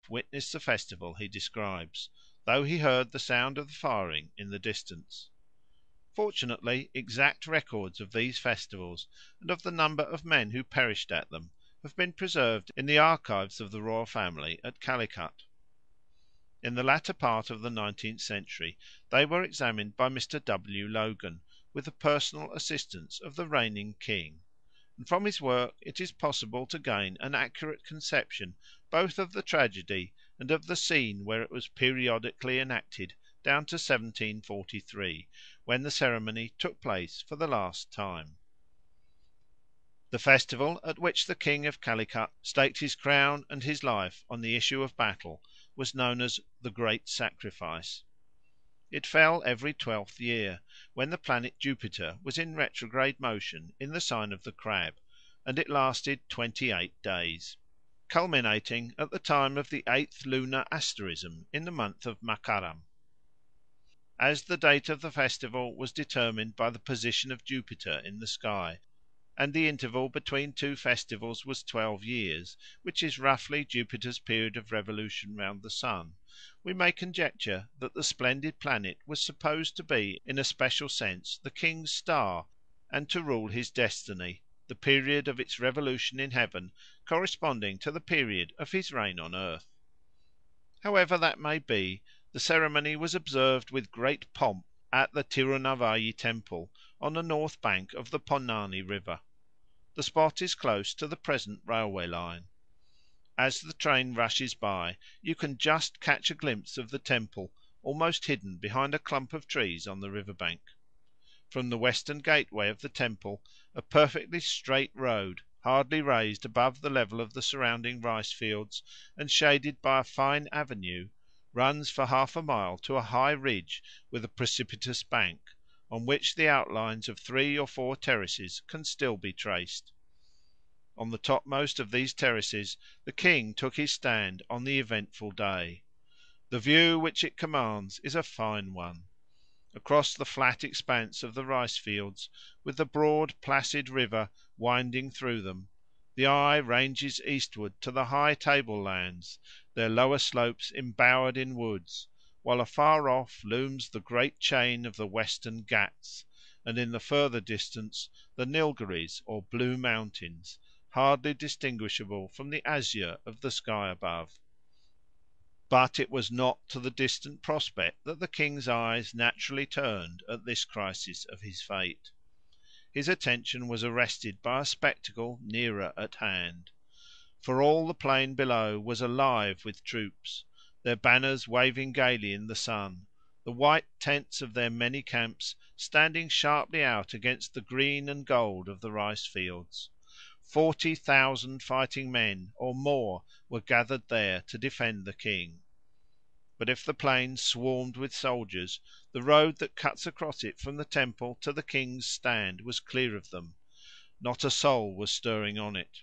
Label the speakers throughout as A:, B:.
A: witnessed the festival he describes, though he heard the sound of the firing in the distance. Fortunately, exact records of these festivals, and of the number of men who perished at them, have been preserved in the archives of the royal family at Calicut. In the latter part of the 19th century they were examined by Mr. W. Logan, with the personal assistance of the reigning king, and from his work it is possible to gain an accurate conception both of the tragedy and of the scene where it was periodically enacted down to 1743, when the ceremony took place for the last time. The festival at which the king of Calicut staked his crown and his life on the issue of battle was known as the Great Sacrifice. It fell every 12th year, when the planet Jupiter was in retrograde motion in the sign of the Crab, and it lasted 28 days, culminating at the time of the 8th lunar asterism in the month of Makaram. As the date of the festival was determined by the position of Jupiter in the sky, and the interval between two festivals was 12 years, which is roughly Jupiter's period of revolution round the sun, we may conjecture that the splendid planet was supposed to be in a special sense the king's star, and to rule his destiny, the period of its revolution in heaven corresponding to the period of his reign on earth. However that may be, the ceremony was observed with great pomp at the Tirunavayi temple on the north bank of the Ponnani river. The spot is close to the present railway line. As the train rushes by you can just catch a glimpse of the temple, almost hidden behind a clump of trees on the river bank. From the western gateway of the temple a perfectly straight road, hardly raised above the level of the surrounding rice fields and shaded by a fine avenue, runs for half a mile to a high ridge with a precipitous bank, on which the outlines of 3 or 4 terraces can still be traced. On the topmost of these terraces the king took his stand on the eventful day. The view which it commands is a fine one. Across the flat expanse of the rice fields, with the broad placid river winding through them, the eye ranges eastward to the high table lands, their lower slopes embowered in woods, while afar off looms the great chain of the Western Ghats, and in the further distance the Nilgiris or Blue Mountains, hardly distinguishable from the azure of the sky above. But it was not to the distant prospect that the king's eyes naturally turned at this crisis of his fate. His attention was arrested by a spectacle nearer at hand. For all the plain below was alive with troops, their banners waving gaily in the sun, the white tents of their many camps standing sharply out against the green and gold of the rice fields. 40,000 fighting men or more were gathered there to defend the king. But if the plain swarmed with soldiers, the road that cuts across it from the temple to the king's stand was clear of them. Not a soul was stirring on it.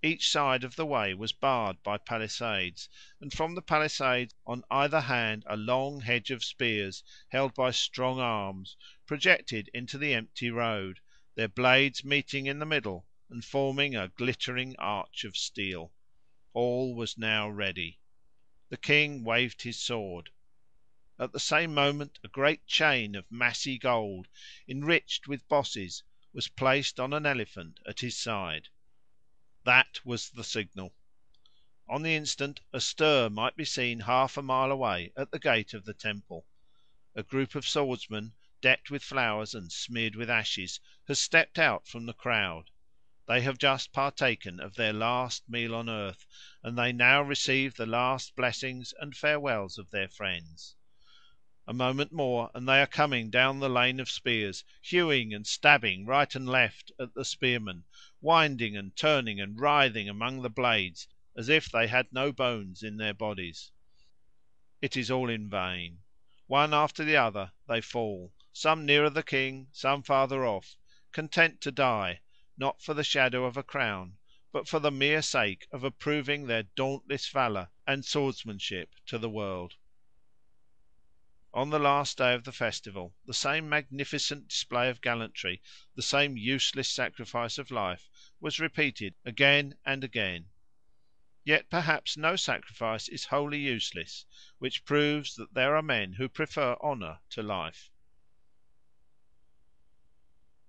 A: Each side of the way was barred by palisades, and from the palisades on either hand a long hedge of spears, held by strong arms, projected into the empty road, their blades meeting in the middle and forming a glittering arch of steel. All was now ready. The king waved his sword. At the same moment a great chain of massy gold, enriched with bosses, was placed on an elephant at his side. That was the signal. On the instant a stir might be seen half a mile away at the gate of the temple. A group of swordsmen, decked with flowers and smeared with ashes, has stepped out from the crowd. They have just partaken of their last meal on earth, and they now receive the last blessings and farewells of their friends. A moment more and they are coming down the lane of spears, hewing and stabbing right and left at the spearmen, winding and turning and writhing among the blades as if they had no bones in their bodies. It is all in vain. One after the other they fall, some nearer the king, some farther off, content to die, not for the shadow of a crown, but for the mere sake of approving their dauntless valour and swordsmanship to the world. On the last day of the festival the same magnificent display of gallantry, the same useless sacrifice of life, was repeated again and again. Yet perhaps no sacrifice is wholly useless, which proves that there are men who prefer honour to life.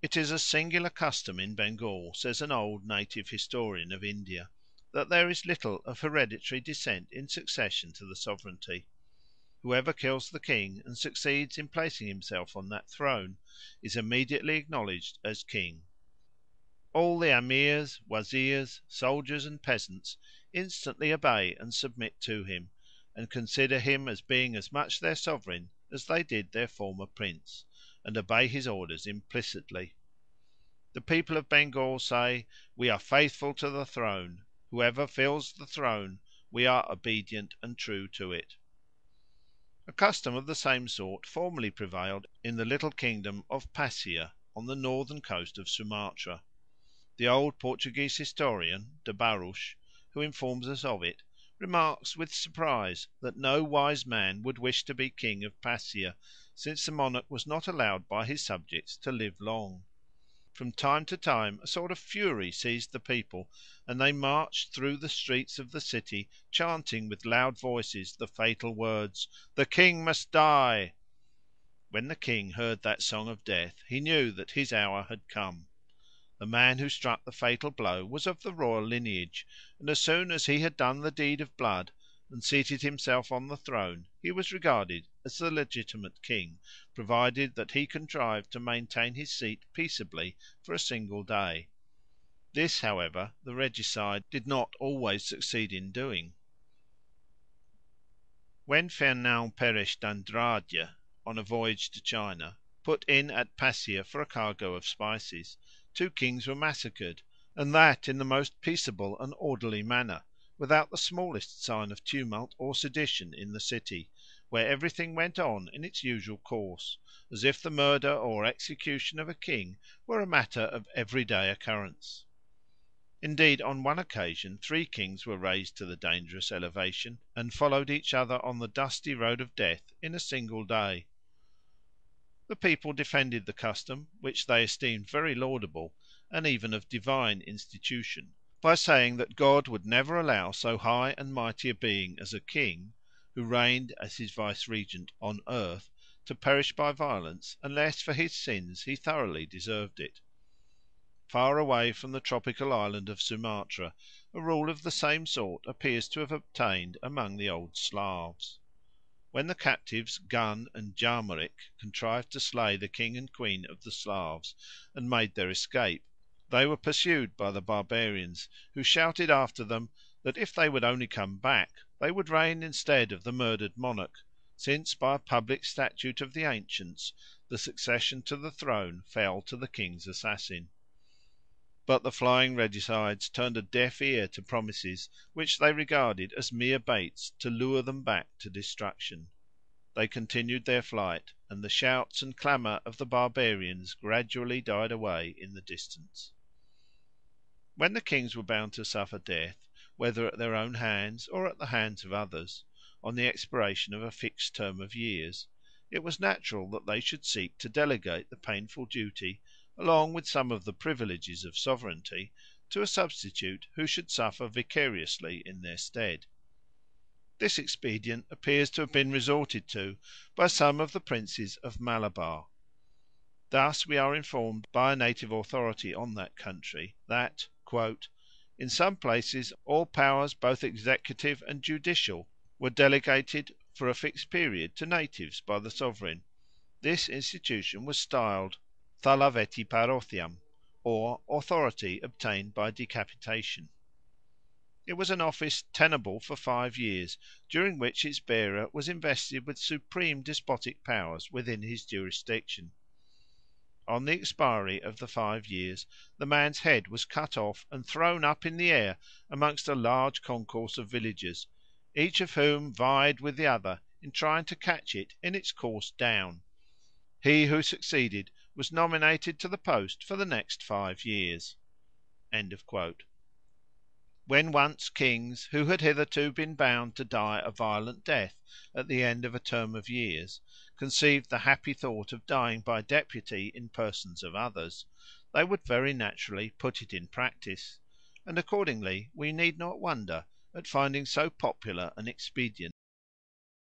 A: It is a singular custom in Bengal, says an old native historian of India, that there is little of hereditary descent in succession to the sovereignty. Whoever kills the king and succeeds in placing himself on that throne is immediately acknowledged as king. All the amirs, wazirs, soldiers, and peasants instantly obey and submit to him, and consider him as being as much their sovereign as they did their former prince, and obey his orders implicitly. The people of Bengal say, "We are faithful to the throne. Whoever fills the throne, we are obedient and true to it." A custom of the same sort formerly prevailed in the little kingdom of Passier, on the northern coast of Sumatra. The old Portuguese historian, de Barros, who informs us of it, remarks with surprise that no wise man would wish to be king of Passier, since the monarch was not allowed by his subjects to live long. From time to time a sort of fury seized the people, and they marched through the streets of the city chanting with loud voices the fatal words, "The king must die." When the king heard that song of death he knew that his hour had come. The man who struck the fatal blow was of the royal lineage, and as soon as he had done the deed of blood and seated himself on the throne he was regarded as the legitimate king, provided that he contrived to maintain his seat peaceably for a single day. This, however, the regicide did not always succeed in doing. When Fernão Peres d'Andrade, on a voyage to China, put in at Passier for a cargo of spices, two kings were massacred, and that in the most peaceable and orderly manner, without the smallest sign of tumult or sedition in the city, where everything went on in its usual course, as if the murder or execution of a king were a matter of everyday occurrence. Indeed, on one occasion three kings were raised to the dangerous elevation, and followed each other on the dusty road of death in a single day. The people defended the custom, which they esteemed very laudable, and even of divine institution, by saying that God would never allow so high and mighty a being as a king, who reigned as his vicegerent on earth, to perish by violence, unless for his sins he thoroughly deserved it. Far away from the tropical island of Sumatra a rule of the same sort appears to have obtained among the old Slavs. When the captives Gun and Jarmeric contrived to slay the king and queen of the Slavs and made their escape, they were pursued by the barbarians, who shouted after them that if they would only come back they would reign instead of the murdered monarch, since by a public statute of the ancients the succession to the throne fell to the king's assassin. But the flying regicides turned a deaf ear to promises which they regarded as mere baits to lure them back to destruction. They continued their flight, and the shouts and clamour of the barbarians gradually died away in the distance. When the kings were bound to suffer death, whether at their own hands or at the hands of others, on the expiration of a fixed term of years, it was natural that they should seek to delegate the painful duty, along with some of the privileges of sovereignty, to a substitute who should suffer vicariously in their stead. This expedient appears to have been resorted to by some of the princes of Malabar. Thus we are informed by a native authority on that country that "in some places all powers both executive and judicial were delegated for a fixed period to natives by the sovereign. This institution was styled thalaveti parothiam, or authority obtained by decapitation. It was an office tenable for 5 years, during which its bearer was invested with supreme despotic powers within his jurisdiction. On the expiry of the 5 years the man's head was cut off and thrown up in the air amongst a large concourse of villagers, each of whom vied with the other in trying to catch it in its course down. He who succeeded was nominated to the post for the next 5 years. When once kings, who had hitherto been bound to die a violent death at the end of a term of years, conceived the happy thought of dying by deputy in persons of others, they would very naturally put it in practice; and accordingly we need not wonder at finding so popular an expedient.